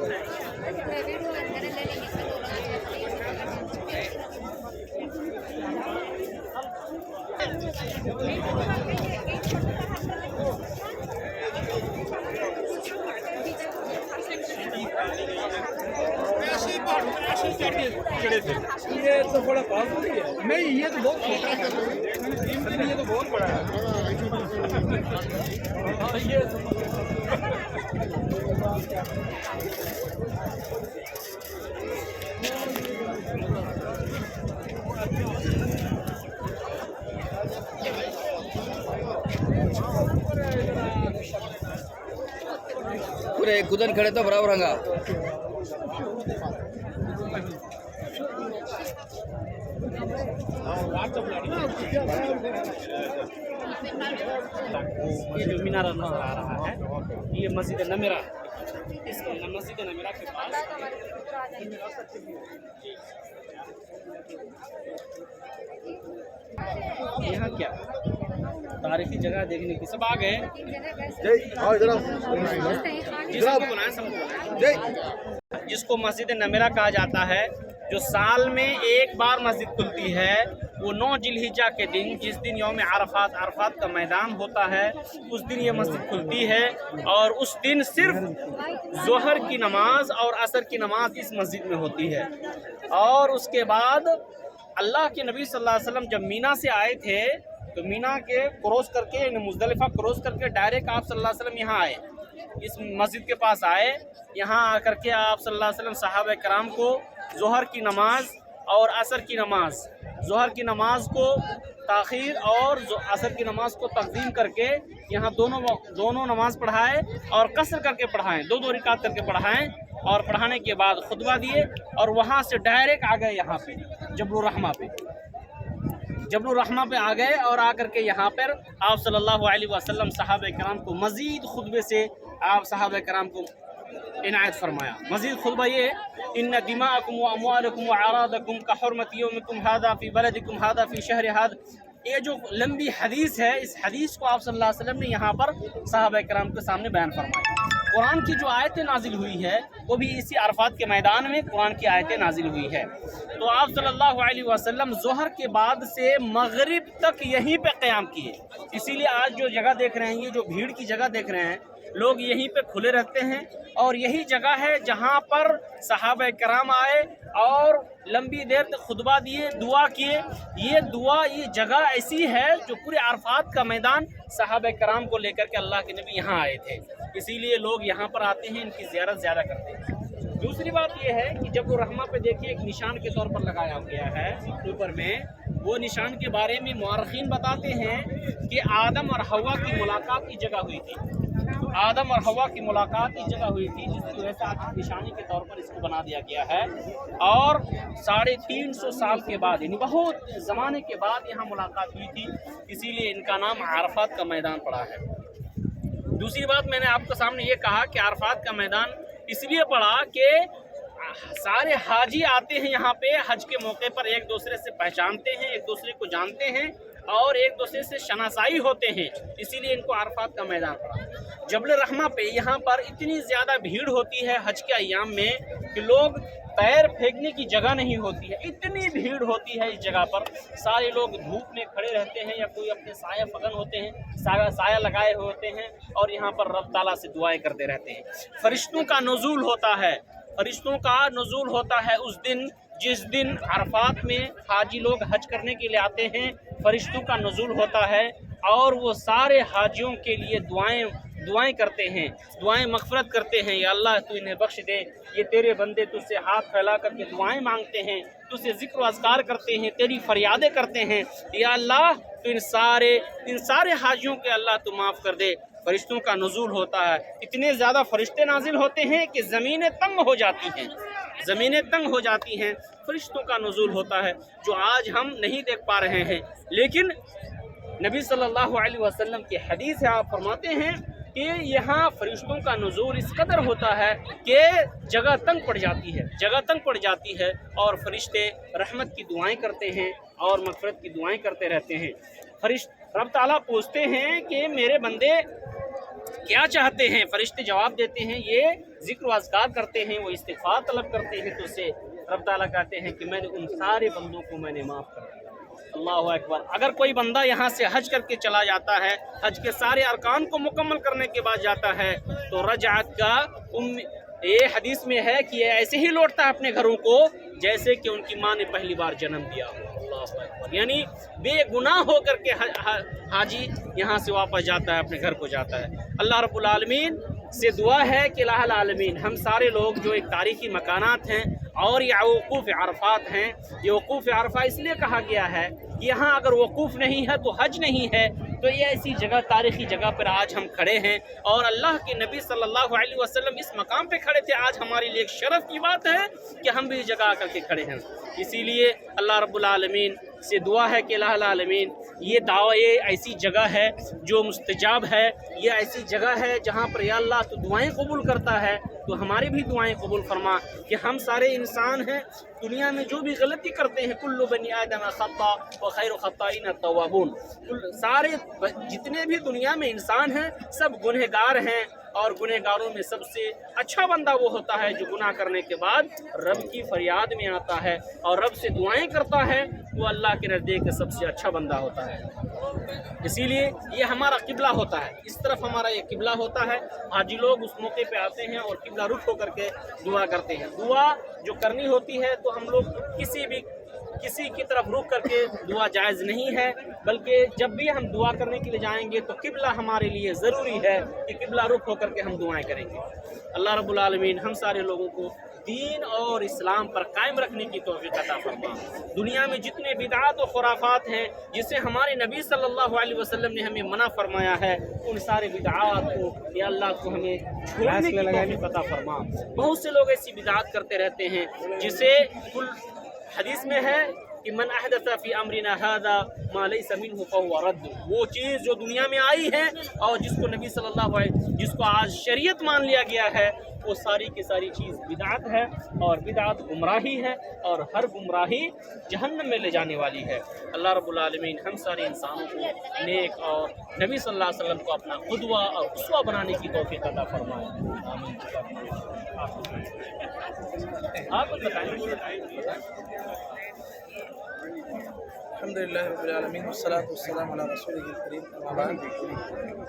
ये तो बड़ा पास नहीं है। नहीं, ये तो बहुत छोटा है। ये तो बहुत बड़ा है। हाँ, ये पूरे गुदन खड़े तो बराबर हंगा। ये जो मीनारा नजर आ रहा है ये मस्जिद नमीरा, इस मस्जिद नमीरा के पास यहाँ क्या तारीखी जगह देखने की सब आ गए। जिसको मस्जिद नमीरा कहा जाता है, जो साल में एक बार मस्जिद खुलती है, वो 9 जिलहिज्जा के दिन, जिस दिन यौम अरफात का मैदान होता है, उस दिन ये मस्जिद खुलती है। और उस दिन सिर्फ ज़ोहर की नमाज और असर की नमाज इस मस्जिद में होती है। और उसके बाद अल्लाह के नबी सल्लल्लाहु अलैहि वसल्लम जब मीना से आए थे, तो मीना के क्रॉस करके, मुज़दलिफ़ा क्रॉस करके डायरेक्ट आप सल्लल्लाहु अलैहि वसल्लम यहाँ आए, इस मस्जिद के पास आए। यहाँ आकर के आप सल्लल्लाहु अलैहि वसल्लम सहाबा कराम को ज़ोहर की नमाज और असर की नमाज, ज़ोहर की नमाज को ताख़ीर और असर की नमाज को तक़दीम करके यहाँ दोनों नमाज पढ़ाए और कसर करके पढ़ाएँ, 2-2 रिकात करके पढ़ाएँ। और पढ़ाने के बाद खुतबा दिए और वहाँ से डायरेक्ट आ गए यहाँ पे जबलुर रहमा पे आ गए। और आकर के यहाँ पर आप सल्लल्लाहु अलैहि वसल्लम सहाबा कराम को मज़ीद खुतबे से आप सहाबा कराम को इनायत फरमाया। मज़ीद खुतबा ये, इन्न दिमाअकुम व अमवालकुम व अरादकुम का हुर्मति यौमिकुम हादा फी बलदिकुम हादा फी शहर हादा। ये जो लंबी हदीस है, इस हदीस को आप सल्लल्लाहु अलैहि वसल्लम ने यहाँ पर सहाबा कराम के सामने बयान फरमाया। कुरान की जो आयतें नाजिल हुई है वो भी इसी अरफात के मैदान में कुरान की आयतें नाजिल हुई है। तो आप सल्लल्लाहु अलैहि वसल्लम ज़ोहर के बाद से मगरिब तक यहीं पे क़याम किए। इसीलिए आज जो जगह देख रहे हैं, ये जो भीड़ की जगह देख रहे हैं, लोग यहीं पे खुले रहते हैं। और यही जगह है जहाँ पर सहाबा कराम आए और लंबी देर तक खुतबा दिए, दुआ किए। ये जगह ऐसी है जो पूरे अरफात का मैदान सहाबा कराम को लेकर के अल्लाह के नबी यहाँ आए थे, इसीलिए लोग यहाँ पर आते हैं, इनकी ज़ियारत ज़्यादा करते हैं। दूसरी बात यह है कि जब वो रहमा पे देखिए एक निशान के तौर पर लगाया गया है ऊपर में, वो निशान के बारे में मुअर्रिखीन बताते हैं कि आदम और हवा की मुलाकात की जगह हुई थी। आदम और हवा की मुलाकात की जगह हुई थी, जिसकी वजह से आज निशानी के तौर पर इसको बना दिया गया है। और 350 साल के बाद, यानी बहुत ज़माने के बाद यहाँ मुलाकात हुई थी, इसीलिए इनका नाम अरफात का मैदान पड़ा है। दूसरी बात, मैंने आपके सामने ये कहा कि अरफात का मैदान इसलिए पड़ा कि सारे हाजी आते हैं यहाँ पे हज के मौके पर, एक दूसरे से पहचानते हैं, एक दूसरे को जानते हैं और एक दूसरे से शनासाई होते हैं, इसीलिए इनको अरफात का मैदान पड़ा। जबल रहमा पे यहाँ पर इतनी ज़्यादा भीड़ होती है हज के अय्याम में कि लोग पैर फेंकने की जगह नहीं होती है, इतनी भीड़ होती है इस जगह पर। सारे लोग धूप में खड़े रहते हैं या कोई अपने साया फगन होते हैं, साया लगाए होते हैं और यहाँ पर रब ताला से दुआएं करते रहते हैं। फरिश्तों का नुज़ूल होता है, फरिश्तों का नुज़ूल होता है उस दिन जिस दिन अरफात में हाजी लोग हज करने के लिए आते हैं, फरिश्तों का नुज़ूल होता है और वो सारे हाजियों के लिए दुआएं करते हैं, दुआएं मग़फ़िरत करते हैं। या अल्लाह तू इन्हें बख्श दे, ये तेरे बंदे तुझसे हाथ फैला करके दुआएं मांगते हैं, तुझसे ज़िक्र अज़कार करते हैं, तेरी फरियादें करते हैं। या अल्लाह तो इन सारे हाजियों के अल्लाह तू माफ़ कर दे। फरिश्तों का नुज़ूल होता है, इतने ज़्यादा फरिश्ते नाजिल होते हैं कि ज़मीनें तंग हो जाती हैं, ज़मीनें तंग हो जाती हैं। फरिश्तों का नुज़ूल होता है जो आज हम नहीं देख पा रहे हैं, लेकिन नबी सल्लल्लाहु अलैहि वसल्लम की हदीस है, आप फरमाते हैं कि यहाँ फरिश्तों का नुज़ूल इस कदर होता है कि जगह तंग पड़ जाती है और फरिश्ते रहमत की दुआएं करते हैं और मग़फ़िरत की दुआएं करते रहते हैं। रब ताला पूछते हैं कि मेरे बंदे क्या चाहते हैं, फरिश्ते जवाब देते हैं ये ذکر و اذکار کرتے ہیں، وہ استغفار طلب کرتے ہیں، تو اسے رب تعالیٰ کہتے ہیں کہ میں نے ان سارے بندوں کو میں نے معاف کر دیا۔ اللہ اکبر۔ اگر کوئی بندہ یہاں سے حج کر کے چلا جاتا ہے، حج کے سارے ارکان کو مکمل کرنے کے بعد جاتا ہے، تو رجعت کا یہ حدیث میں ہے کہ یہ ایسے ہی لوٹتا ہے اپنے گھروں کو جیسے کہ ان کی ماں نے پہلی بار جنم دیا ہو۔ اللہ اکبر۔ یعنی بے گناہ ہو کر کے حاجی یہاں سے واپس جاتا ہے، اپنے گھر کو جاتا ہے۔ اللہ رب العالمین سے دعا ہے کہ الہ العالمین ہم سارے لوگ جو ایک تاریخی مکانات ہیں اور یہ وقوف عرفات ہیں، یہ وقوف عرفہ اس لیے کہا گیا ہے کہ یہاں اگر وقوف نہیں ہے تو حج نہیں ہے، تو یہ ایسی جگہ، تاریخی جگہ پر آج ہم کھڑے ہیں اور اللہ کے نبی صلی اللہ علیہ وسلم اس مقام پہ کھڑے تھے۔ آج ہمارے لیے ایک شرف کی بات ہے کہ ہم بھی اس جگہ آ کر کے کھڑے ہیں۔ اسی لیے اللہ رب العالمین سے دعا ہے کہ الہ العالمین یہ دعویٰ، یہ ایسی جگہ ہے جو مستجاب ہے، یہ ایسی جگہ ہے جہاں پر یا اللہ تو دعائیں قبول کرتا ہے، تو ہماری بھی دعائیں قبول فرما کہ ہم سارے انسان ہیں، دنیا میں جو بھی غلطی کرتے ہیں، کل بنی آدم خطا وخیر خطائین التوابون، سارے جتنے بھی دنیا میں انسان ہیں سب گنہگار ہیں، اور گنہگاروں میں سب سے اچھا بندہ وہ ہوتا ہے جو گناہ کرنے کے بعد رب کی فریاد میں آتا ہے اور رب سے دعائیں کرتا ہے، وہ اللہ کے نزدیک سب سے اچھا بندہ ہوتا ہے۔ اسی لیے یہ ہمارا قبلہ ہوتا ہے، اس طرف ہمارا یہ قبلہ ہوتا ہے۔ حاجی لوگ اس موقع پہ آتے ہیں اور قبلہ رخ ہو کر کے دعا کرتے ہیں۔ دعا جو کرنی ہوتی ہے تو ہم لوگ کسی کی طرف رخ کر کے دعا جائز نہیں ہے، بلکہ جب بھی ہم دعا کرنے کے لیے جائیں گے تو قبلہ ہمارے لیے ضروری ہے کہ قبلہ رخ ہو کر کے ہم دعائیں کریں گے۔ اللہ رب العالمین ہم سارے لوگوں کو دین اور اسلام پر قائم رکھنے کی توفیق عطا فرما۔ دنیا میں جتنے بدعات و خرافات ہیں جسے ہمارے نبی صلی اللہ علیہ وسلم نے ہمیں منع فرمایا ہے، ان سارے بدعات کو یا اللہ کو ہمیں چھوڑنے کی توفیق عطا فرما۔ بہت سے لوگ ایسی بدعات کرتے رہتے ہیں جسے حدیث میں ہے کہ من احدث فی امرنا ھذا ما لیس منہ فہو رد، وہ چیز جو دنیا میں آئی ہے اور جس کو نبی صلی اللہ علیہ جس کو آج شریعت مان لیا گیا ہے، وہ ساری کی ساری چیز بدعت ہے، اور بدعت گمراہی ہے، اور ہر گمراہی جہنم میں لے جانے والی ہے۔ اللہ رب العالمین ہم سارے انسانوں کو نیک اور نبی صلی اللہ علیہ وسلم کو اپنا قدوہ اور اسوہ بنانے کی توفیق عطا فرمائے۔ آمین۔ آپ کچھ بتائیں۔ الحمدللہ رب العالمین والصلاة والسلام علی رسولہ الکریم، اما بعد۔